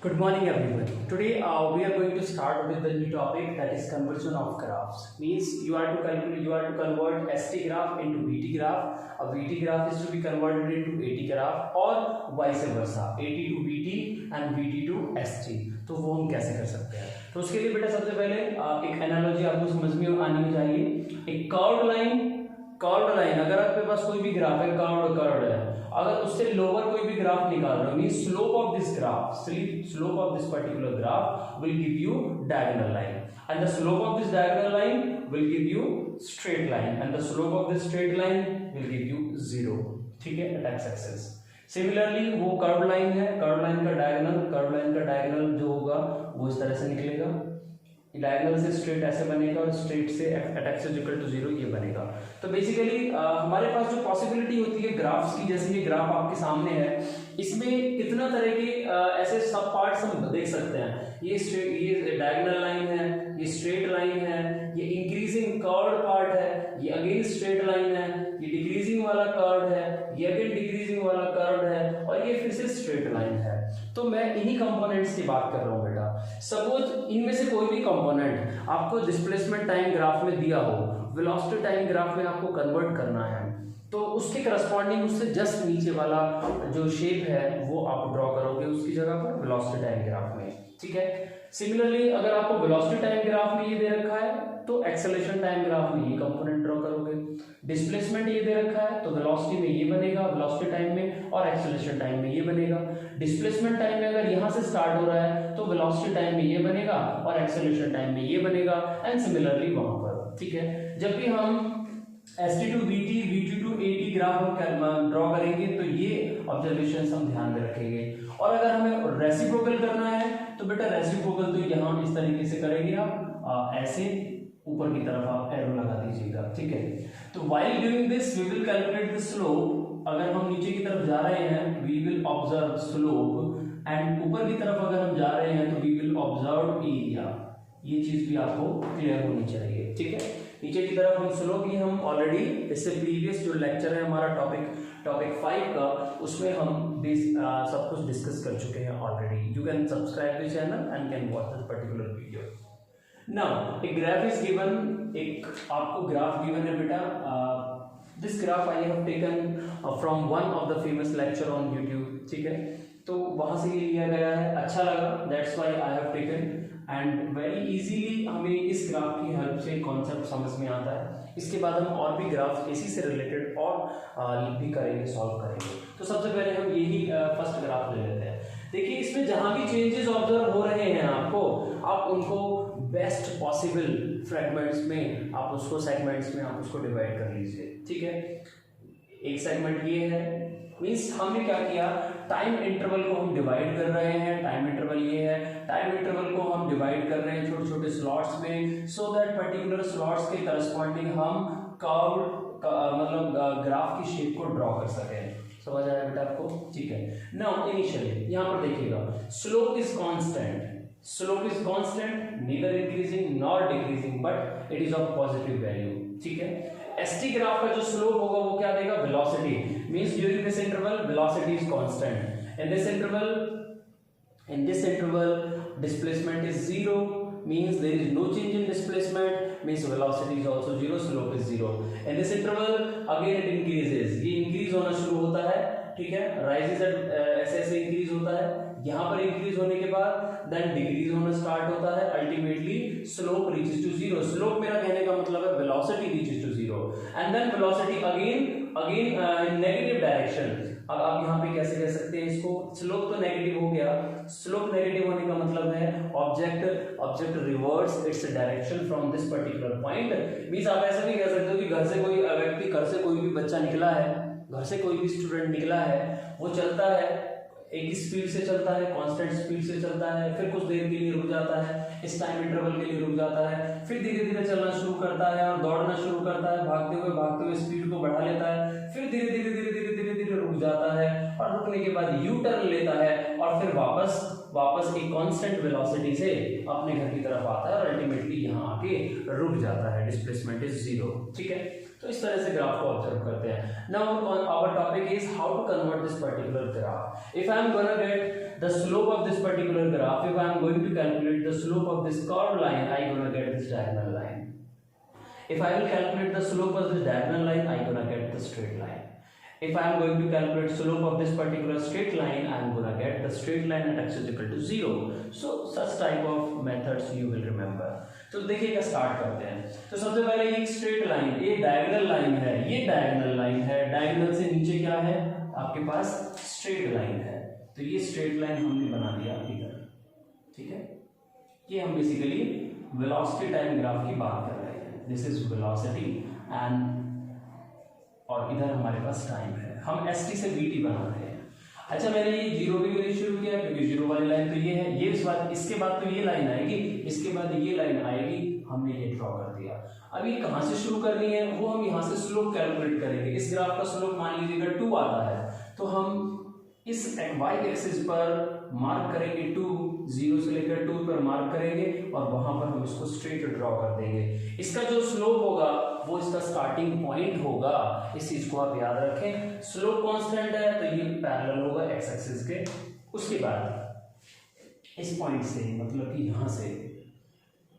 Good morning everyone. Today we are going to start with the new topic, that is conversion of graphs. Means you are to convert ST graph into VT graph. A VT graph is to be converted into AT graph or vice versa, AT to VT and VT to ST. तो वो हम कैसे कर सकते हैं? तो उसके लिए बेटा सबसे पहले एक एनालॉजी आपको समझ में आनी चाहिए। एक कर्व्ड लाइन अगर आपके पास कोई भी ग्राफ है, कर्व्ड है, अगर उससे लोअर कोई भी ग्राफ निकाल रहे हो, mean slope of this particular graph will give you diagonal line and the slope of this diagonal line will give you straight line and the slope of this straight line will give you 0। ठीक है, eight x axis. Similarly वो curve line है, curve line का diagonal जो होगा वो इस तरह से निकलेगा, डायगोनल से स्ट्रेट ऐसे बनेगा और स्ट्रेट से एट एक्स इक्वल टू 0 ये बनेगा। तो बेसिकली हमारे पास जो पॉसिबिलिटी होती है ग्राफ्स की, जैसे ये ग्राफ आपके सामने है, इसमें कितना तरह के ऐसे सब पार्ट्स हम देख सकते हैं। ये डायगोनल लाइन है, ये स्ट्रेट लाइन है, ये इंक्रीजिंग कर्व्ड पार्ट है, ये अगेन स्ट्रेट लाइन है, ये डिक्रीजिंग वाला कर्व है, ये अगेन डिक्रीजिंग वाला कर्व है और ये फिर से स्ट्रेट लाइन है। तो मैं इन्हीं कंपोनेंट्स की बात कर रहा हूँ बेटा। सपोज इनमें से कोई भी कंपोनेंट आपको डिस्प्लेसमेंट टाइम ग्राफ में दिया हो, वेलोसिटी टाइम ग्राफ में आपको कन्वर्ट करना है, तो उसके करस्पॉन्डिंग उससे जस्ट नीचे वाला जो शेप है वो आप ड्रॉ करोगे उसकी जगह पर वेलोसिटी टाइम ग्राफ में। ठीक है, सिमिलरली अगर आपको वेलोसिटी टाइम ग्राफ में ये दे रखा है तो एक्सेलरेशन टाइम ग्राफ में ये कंपोनेंट ड्रॉ करोगे। डिस्प्लेसमेंट ये दे रखा है तो वेलोसिटी में ये बनेगा, वेलोसिटी टाइम में, और एक्सेलरेशन टाइम में ये बनेगा। डिस्प्लेसमेंट टाइम में अगर यहाँ से स्टार्ट हो रहा है तो वेलोसिटी टाइम में ये बनेगा और एक्सेलरेशन टाइम में ये बनेगा, एंड सिमिलरली वहां पर। ठीक है, जब भी हम ST to VT, VT to AT graph हम ड्रॉ करेंगे तो ये ऑब्जर्वेशन हम ध्यान में रखेंगे। और अगर हमें रेसिप्रोकल करना है तो बेटा रेसिप्रोकल तो यहाँ इस तरीके से करेंगे आप ऐसे ऊपर की तरफ आप एरो लगा दीजिएगा। ठीक है, तो while doing this we will calculate the slope. अगर हम नीचे की तरफ जा रहे हैं we will observe slope, and ऊपर की तरफ अगर हम जा रहे हैं तो वी विल ऑब्जर्व एरिया। ये चीज भी आपको क्लियर होनी चाहिए। ठीक है, नीचे की तरफ हम स्लोप की हम ऑलरेडी इससे प्रीवियस जो लेक्चर है हमारा टॉपिक 5 का, उसमें हम सब कुछ डिस्कस कर चुके हैं already. You can subscribe the channel and can watch this particular video. Now एक ग्राफ इज गिवन, एक आपको ग्राफ गिवन है बेटा। This graph I have taken from one of the famous lecture on YouTube. ठीक है, तो वहां से ये लिया गया है, अच्छा लगा, that's why I have taken, and very easily हमें इस ग्राफ की हेल्प से कॉन्सेप्ट समझ में आता है। इसके बाद हम और भी ग्राफ इसी से रिलेटेड और भी करेंगे, सॉल्व करेंगे। तो सबसे पहले हम यही फर्स्ट ग्राफ ले लेते हैं। देखिए इसमें जहां भी चेंजेस ऑब्जर्व हो रहे हैं आपको, आप उनको बेस्ट पॉसिबल फ्रेगमेंट्स में आप उसको सेगमेंट्स में आप उसको डिवाइड कर लीजिए। ठीक है, एक सेगमेंट ये है, मीन्स हमने क्या किया, टाइम इंटरवल को हम डिवाइड कर रहे हैं। टाइम इंटरवल ये है, टाइम इंटरवल को हम डिवाइड कर रहे हैं छोटे छोटे स्लॉट्स में, सो दैट पर्टिकुलर स्लॉट्स के करस्पॉन्डिंग हम कर्व मतलब ग्राफ की शेप को ड्रॉ कर सकें। समझ आया बेटा आपको? ठीक है, नाउ इनिशियली यहाँ पर देखिएगा slope is constant, neither increasing nor decreasing, but it is of positive value. ठीक है, ST ग्राफ का जो स्लोप होगा वो क्या देगा, velocity, means during this interval velocity is constant. In this interval displacement is 0, means there is no change in displacement, means velocity is also 0, slope is 0. in this interval again it increases, ये increase होना शुरू होता है। ठीक है, rises ऐसे increase होता है, यहाँ पर increase होने के बाद then decrease होना start होता है, ultimately slope reaches to 0. slope मेरा कहने का मतलब है velocity reaches to 0 and then velocity again in negative direction। अब आप यहाँ पे कैसे कह सकते हैं इसको, स्लोप तो नेगेटिव हो गया, स्लोप नेगेटिव होने का मतलब है object reverts its direction from this particular point. Means आप ऐसा भी कह सकते हो कि घर से कोई भी बच्चा निकला है, घर से कोई भी स्टूडेंट निकला है, वो चलता है, एक स्पीड से चलता है, कांस्टेंट स्पीड से चलता है, फिर कुछ देर के लिए रुक जाता है, इस टाइम इंटरवल के लिए रुक जाता है, फिर धीरे धीरे चलना शुरू करता है और दौड़ना शुरू करता है, भागते हुए स्पीड को बढ़ा लेता है, फिर धीरे धीरे रुक जाता है और रुकने के बाद यू टर्न लेता है और फिर वापस एक कांस्टेंट वेलोसिटी से अपने घर की तरफ आता है और अल्टीमेटली यहाँ आके रुक जाता है। Displacement is 0। ठीक है, तो इस तरह से ग्राफ को ऑब्जर्व करते हैं। Now our topic is how to convert this particular graph. If I am gonna get the slope of this particular graph, if I am going to calculate the slope of this curve line, I gonna get this diagonal line. If I will calculate the slope of this diagonal line, I gonna get the straight line. If I am going to calculate slope of this particular straight line, I am gonna get the straight line at x is equal to 0. So such type of methods you will remember. तो देखिएगा, start करते हैं। तो सबसे पहले ये straight line, ये diagonal line है, ये डायगोनल लाइन है, डायगोनल से नीचे क्या है आपके पास स्ट्रेट लाइन है। तो ये स्ट्रेट लाइन हमने बना दिया इधर, ठीक है। ये हम बेसिकली वेलोसिटी टाइम ग्राफ की बात कर रहे हैं। दिस इज वेलोसिटी एंड और इधर हमारे पास टाइम है, हम st से vt बनाते हैं। अच्छा, मैंने ये जीरो भी मैंने शुरू किया क्योंकि जीरो वाली लाइन तो ये है, ये इस बात, इसके बाद तो ये लाइन आएगी, इसके बाद ये लाइन आएगी, हमने ये ड्रॉ कर दिया। अब ये कहाँ से शुरू करनी है, वो हम यहाँ से स्लोप कैलकुलेट करेंगे। इस ग्राफ का स्लोप मान लीजिएगा 2 आता है, तो हम इस y एक्सिस पर मार्क करेंगे 2, 0 से लेकर 2 पर मार्क करेंगे और वहां पर हम इसको स्ट्रेट ड्रॉ कर देंगे। इसका जो स्लोप होगा वो इसका स्टार्टिंग पॉइंट होगा, इस चीज को आप याद रखें। स्लोप कांस्टेंट है तो ये पैरेलल होगा x एक्सिस के। उसके बाद इस पॉइंट से, मतलब कि यहाँ से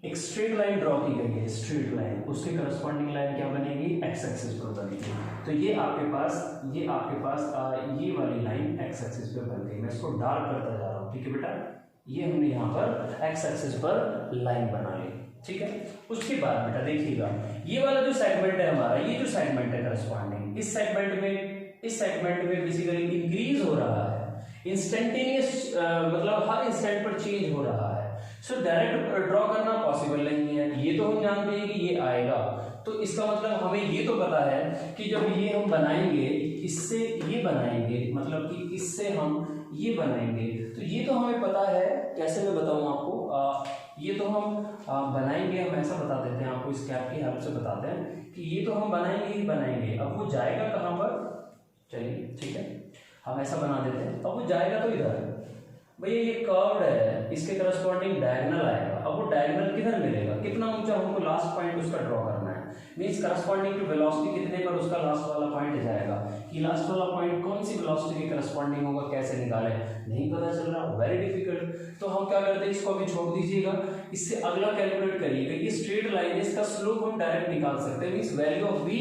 एक स्ट्रेट लाइन ड्रॉ की गई है, स्ट्रेट लाइन, उसके करस्पॉन्डिंग लाइन क्या बनेगी, एक्स एक्सिस पर बनेगी। तो ये आपके पास ये वाली लाइन एक्स एक्सिस पे बन गई। मैं इसको डार्क करता जा रहा हूँ, ठीक है बेटा। ये हमने यहाँ पर एक्स एक्सिस पर लाइन बना ली, ठीक है। उसके बाद बेटा देखिएगा, ये वाला जो सेगमेंट है हमारा, ये जो सेगमेंट है करस्पॉन्डिंग, इस सेगमेंट में बेसिकली इंक्रीज हो रहा है, इंस्टेंटेनियस, मतलब हर इंस्टेंट पर चेंज हो रहा है। सो डायरेक्ट ड्रॉ करना पॉसिबल नहीं है। ये तो हम जानते हैं कि ये आएगा, तो इसका मतलब हमें ये तो पता है कि जब ये हम बनाएंगे, इससे ये बनाएंगे, मतलब कि इससे हम ये बनाएंगे, तो ये तो हमें पता है। कैसे मैं बताऊं आपको, ये तो हम बनाएंगे, हम ऐसा बता देते हैं आपको, इस कैप की हेल्प से बताते हैं कि ये तो हम बनाएंगे ही बनाएंगे। अब वो जाएगा कहाँ पर, चलिए ठीक है, हम ऐसा बना देते हैं। अब वो जाएगा तो इधर, भैया ये कर्व्ड है, इसके करस्पॉन्डिंग डायगोनल आएगा। अब वो डायगोनल किधर मिलेगा, कितना ऊंचा हमको लास्ट पॉइंट उसका ड्रॉ करना है, मींस करस्पॉन्डिंग टू वेलोसिटी कितने पर उसका लास्ट वाला पॉइंट जाएगा। कि लास्ट वाला पॉइंट कौन सी वेलोसिटी के करस्पॉन्डिंग होगा, कैसे निकाले, नहीं पता चल रहा, वेरी डिफिकल्ट। तो हम क्या करते हैं, इसको अभी छोड़ दीजिएगा, इससे अगला कैलकुलेट करिएगा। ये स्ट्रेट लाइन है, इसका स्लोप हम डायरेक्ट निकाल सकते हैं, means value of v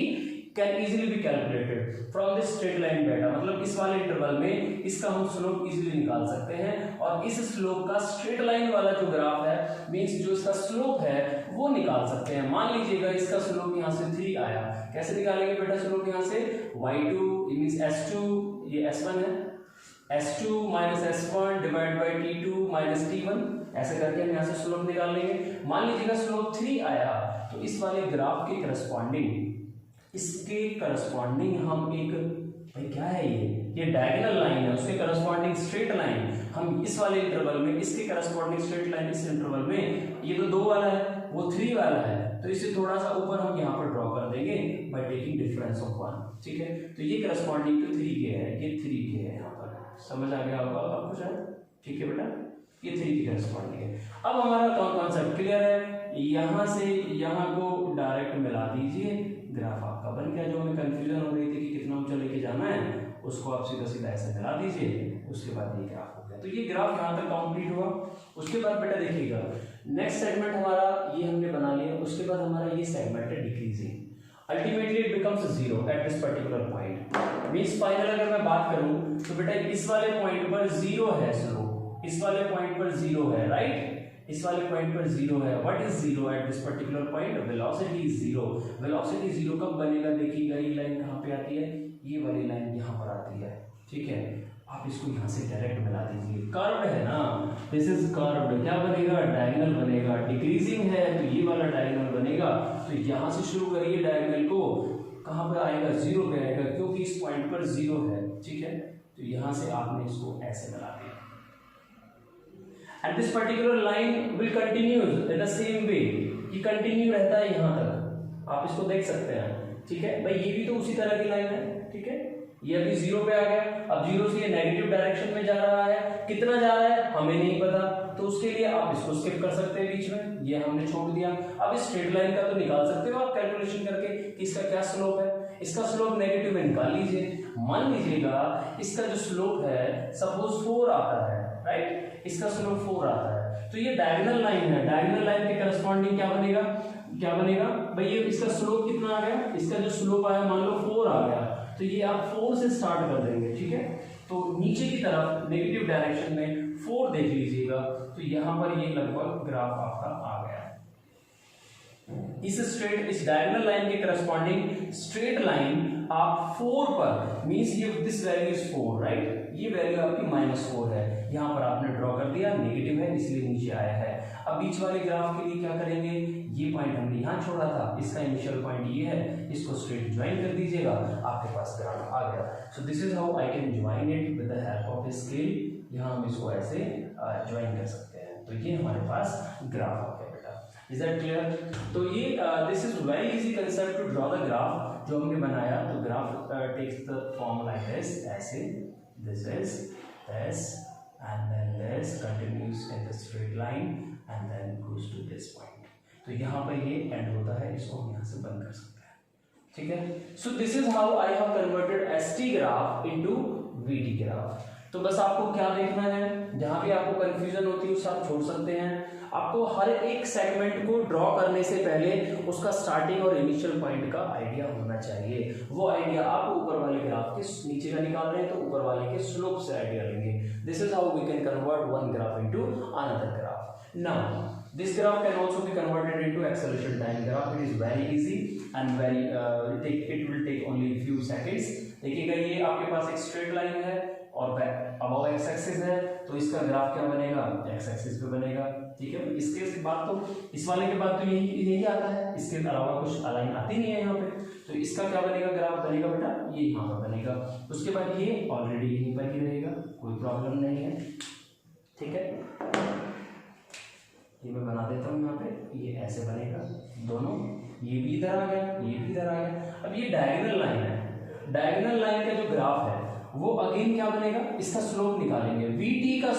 can easily be calculated from this straight line beta, मतलब इस वाले इंटरवल में इसका हम स्लोप इजीली निकाल सकते हैं। और इस स्लोप का स्ट्रेट लाइन वाला जो ग्राफ है, मींस जो इसका स्लोप है वो निकाल सकते हैं। मान लीजिएगा इसका स्लोप यहाँ से 3 आया, कैसे निकालेंगे बेटा स्लोप, यहाँ से y2 मींस s2, ये s1 है, s2 minus s1 divide by t2 minus t1, ऐसे करके हम यहाँ से स्लोप निकाल लेंगे। मान लीजिएगा स्लोप 3 आया, तो इस वाले ग्राफ के करस्पॉन्डिंग, इसके करस्पॉन्डिंग हम एक, भाई क्या है ये डायगोनल लाइन है, उसके करस्पॉन्डिंग स्ट्रेट लाइन हम इस वाले इंटरवल में, इसके करस्पॉन्डिंग स्ट्रेट लाइन इस इंटरवल में, ये तो 2 वाला है, वो 3 वाला है, तो इसे थोड़ा सा ऊपर हम यहाँ पर ड्रॉ कर देंगे बाय टेकिंग डिफरेंस ऑफ 1, ठीक है। तो ये करस्पॉन्डिंग टू 3 के है, ये 3 के है, यहाँ पर समझ आ गया होगा आपको शायद, ठीक है बेटा, ये 3 की करस्पॉन्डिंग है। अब हमारा कॉन्सेप्ट क्लियर है, यहाँ से यहाँ को डायरेक्ट मिला दीजिए, ग्राफ आपका बन गया। जो हमें कंफ्यूजन हो रही थी कि कितना ऊंचा लेके जाना है, उसको आप सीधा सीधा ऐसे मिला दीजिए, उसके बाद ये ग्राफ हो गया। तो ये ग्राफ यहाँ तक कंप्लीट हुआ। उसके बाद बेटा देखिएगा, नेक्स्ट सेगमेंट हमारा ये हमने बना लिया, उसके बाद हमारा ये सेगमेंट है decreasing, ultimately it becomes 0 at this particular point. Means final अगर मैं बात करूं तो बेटा इस वाले पॉइंट पर 0 है स्लोप, इस वाले पॉइंट पर 0 है, राइट, इस वाले पॉइंट पर 0 है। What is 0 at this particular point, velocity is 0। Velocity 0 कब बनेगा, देखिएगा ये लाइन कहाँ पे आती है, ये वाली लाइन यहाँ पर आती है, ठीक है। आप इसको यहाँ से डायरेक्ट मिला दीजिए, कर्व्ड है ना, दिस इज कर्व्ड, क्या बनेगा, डायगोनल बनेगा। डिक्रीजिंग है तो ये वाला डायगोनल बनेगा, तो यहाँ से शुरू करिए डायगोनल को, कहाँ पे आएगा, 0 पे आएगा, क्योंकि इस पॉइंट पर 0 है, ठीक है। तो यहाँ से आपने इसको ऐसे मिला दिया, and this particular line will continue in the same way, ये कंटिन्यू रहता है यहाँ तक, आप इसको देख सकते हैं, ठीक है भाई। ये भी तो उसी तरह की लाइन है, ठीक है, ये अभी 0 पे आ गया, अब 0 से ये नेगेटिव डायरेक्शन में जा रहा है, कितना जा रहा है हमें नहीं पता, तो उसके लिए आप इसको स्किप कर सकते हैं बीच में, ये हमने छोड़ दिया। अब इस स्ट्रेट लाइन का तो निकाल सकते हो आप कैलकुलेशन करके कि इसका क्या स्लोप है। इसका स्लोप नेगेटिव में निकाल लीजिए। मान लीजिएगा इसका जो स्लोप है सपोज 4 आता है, राइट, इसका स्लोप 4 आता है, तो ये डायगोनल लाइन है, डायगोनल लाइन के करस्पॉन्डिंग क्या बनेगा भाई, ये इसका स्लोप कितना आ गया, इसका जो स्लोप आया मान लो 4 आ गया, तो ये आप 4 से स्टार्ट कर देंगे, ठीक है। तो नीचे की तरफ नेगेटिव डायरेक्शन में 4 देख लीजिएगा, तो यहां पर ये लगभग ग्राफ आपका आ गया। इस डायगोनल लाइन के करस्पॉन्डिंग स्ट्रेट लाइन आप 4 पर मींस ये दिस वैल्यू इज 4, राइट, ये वैल्यू आपकी -4 है, यहां पर आपने ड्रॉ कर दिया, नेगेटिव है इसलिए नीचे आया है। अब बीच वाले ग्राफ के लिए क्या करेंगे, ये पॉइंट हमने यहां छोड़ा था, इसका इनिशियल पॉइंट ये है, इसको स्ट्रेट ज्वाइन कर दीजिएगा, आपके पास ग्राफ आ गया। सो this is how I can join it with the help of scale. यहां हम इसको ऐसे ज्वाइन कर सकते हैं, तो ये हमारे पास ग्राफ आ गया बेटा। Is that clear? तो ये this is very easy concept to draw the graph जो हमने बनाया। तो graph takes the form like this, ऐसे, this is this and then this continues in the straight line and then goes to this point। तो यहाँ पर ये and होता है, इसको हम यहाँ से बंद कर सकते हैं, ठीक है। सो this is how I have converted ST graph into VT graph. तो बस आपको क्या देखना है, जहां भी आपको कंफ्यूजन होती है उसे आप छोड़ सकते हैं। आपको हर एक सेगमेंट को ड्रॉ करने से पहले उसका स्टार्टिंग और इनिशियल पॉइंट का आइडिया होना चाहिए। वो आइडिया आप ऊपर वाले ग्राफ के नीचे का निकाल रहे हैं तो ऊपर वाले के स्लोप से आइडिया लेंगे। This is how we can convert one graph into another graph. Now this graph can also be converted into acceleration time graph। It is very easy and very it will take only few seconds। देखिएगा ये आपके पास एक straight line है और above x axis है, तो इसका graph क्या बनेगा, एक्स एक्सिस पे बनेगा, ठीक है। इसके बाद तो इस वाले के बाद तो यही आता है, इसके अलावा कुछ लाइन आती नहीं है यहाँ पे, तो इसका क्या बनेगा, ग्राफ बनेगा बेटा ये यहाँ पर बनेगा। उसके बाद ये ऑलरेडी यहीं पर ही रहेगा, कोई प्रॉब्लम नहीं है, ठीक है। ये मैं बना देता हूँ यहाँ पे, ये ऐसे बनेगा दोनों, ये भी इधर आ गया, ये भी इधर आ गया। अब ये डायगोनल लाइन है, डायगोनल लाइन का जो ग्राफ है वो अगेन क्या बनेगा, इसका स्लोप निकालेंगे, VT का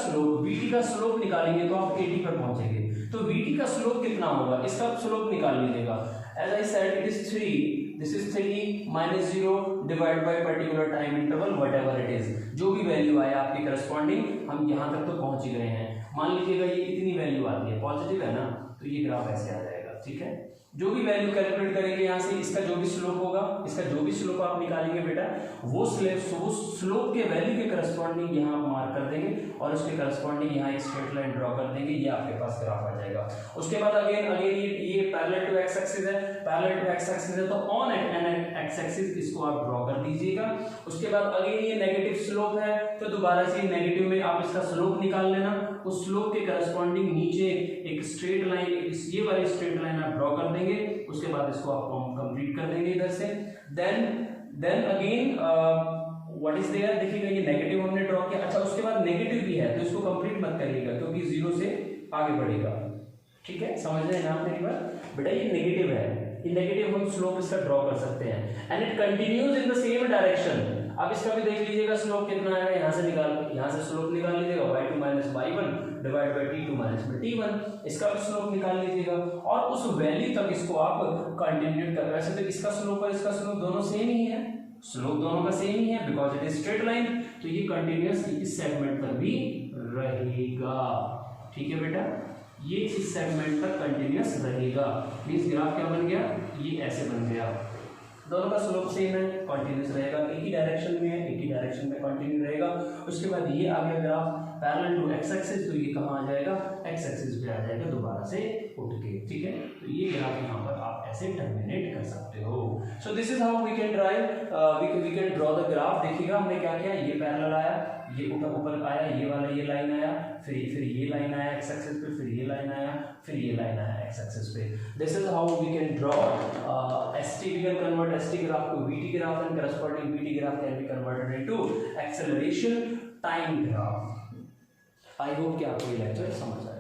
स्लोप निकालेंगे तो आप 80 पर पहुंचेंगे। तो VT का स्लोप कितना होगा, इसका स्लोप निकाल लीजिएगा। As I said it is 3, this is 3 - 0 divide by particular time interval whatever it is, जो भी वैल्यू आया आपकी करस्पॉन्डिंग, हम यहाँ तक तो पहुंच ही गए हैं। मान लीजिएगा ये इतनी वैल्यू आती है, पॉजिटिव है ना, तो ये ग्राफ ऐसे आ जाएगा, ठीक है। जो भी वैल्यू कैलकुलेट करेंगे यहाँ से, इसका जो भी स्लोप होगा, इसका जो भी स्लोप आप निकालेंगे बेटा, वो स्लोप के वैल्यू के करस्पॉन्डिंग यहाँ आप मार्क कर देंगे और उसके करस्पॉन्डिंग यहाँ एक स्ट्रेट लाइन ड्रॉ कर देंगे, ये आपके पास ग्राफ आ जाएगा। उसके बाद अगेन ये पैरेलल टू एक्स एक्सिस है, पैरेलल टू एक्स एक्सिस है, तो ऑन एक्स एक्सिस इसको आप ड्रॉ कर दीजिएगा। उसके बाद अगेन ये नेगेटिव स्लोप है, तो दोबारा से नेगेटिव में आप इसका स्लोप निकाल लेना, उस स्लोप के करस्पॉन्डिंग नीचे एक स्ट्रेट लाइन, ये वाली स्ट्रेट लाइन आप ड्रॉ कर देंगे। उसके बाद इसको आप कंप्लीट कर देंगे इधर से। Then again what is there, देखिएगा ये नेगेटिव हमने ड्रॉ किया। अच्छा, उसके बाद नेगेटिव भी है तो इसको कंप्लीट मत करिएगा क्योंकि 0 से आगे बढ़ेगा, ठीक है। समझ रहे हैं आप मेरी बात बेटा, ये नेगेटिव है, ये नेगेटिव हम स्लोप इसका ड्रॉ कर सकते हैं and it continues in the same direction. अब इसका भी देख लीजिएगा स्लोप कितना आएगा, यहाँ से स्लोप निकाल लीजिएगा, y2 - y1 divide by t2 - t1, इसका भी स्लोप निकाल लीजिएगा और उस वैल्यू तक इसको आप कंटिन्यू कर। वैसे तो इसका स्लोप और इसका स्लोप दोनों सेम ही है, स्लोप दोनों का सेम ही है because it is straight line, तो ये कंटिन्यूअस इस सेगमेंट पर भी रहेगा, ठीक है बेटा। ये इस सेगमेंट पर कंटिन्यूअस रहेगा, मींस ग्राफ क्या बन गया, ये ऐसे बन गया, दोनों का स्लोप सेम है, कंटिन्यूअस रहेगा, एक ही डायरेक्शन में है, एक ही डायरेक्शन में कंटिन्यू रहेगा। उसके बाद ये आ गया graph parallel to X axis, तो ये कहाँ आ जाएगा, एक्स एक्सिस पे आ जाएगा दोबारा से उठ के, ठीक है। तो ये ग्राफ यहाँ पर आप ऐसे टर्मिनेट कर सकते हो। So this is how we can we can draw the graph. देखिएगा हमने क्या किया, ये पैरेलल आया, ये ऊपर आया, ये वाला ये लाइन आया, फिर ये लाइन आया एक्स एक्सिस पे, फिर ये लाइन आया, फिर ये लाइन आया एक्स एक्सिस पे। This is how we can draw ST, we can convert ST graph to VT graph and corresponding VT graph can be converted into acceleration time graph। I hope कि आपको ये lecture समझ आए।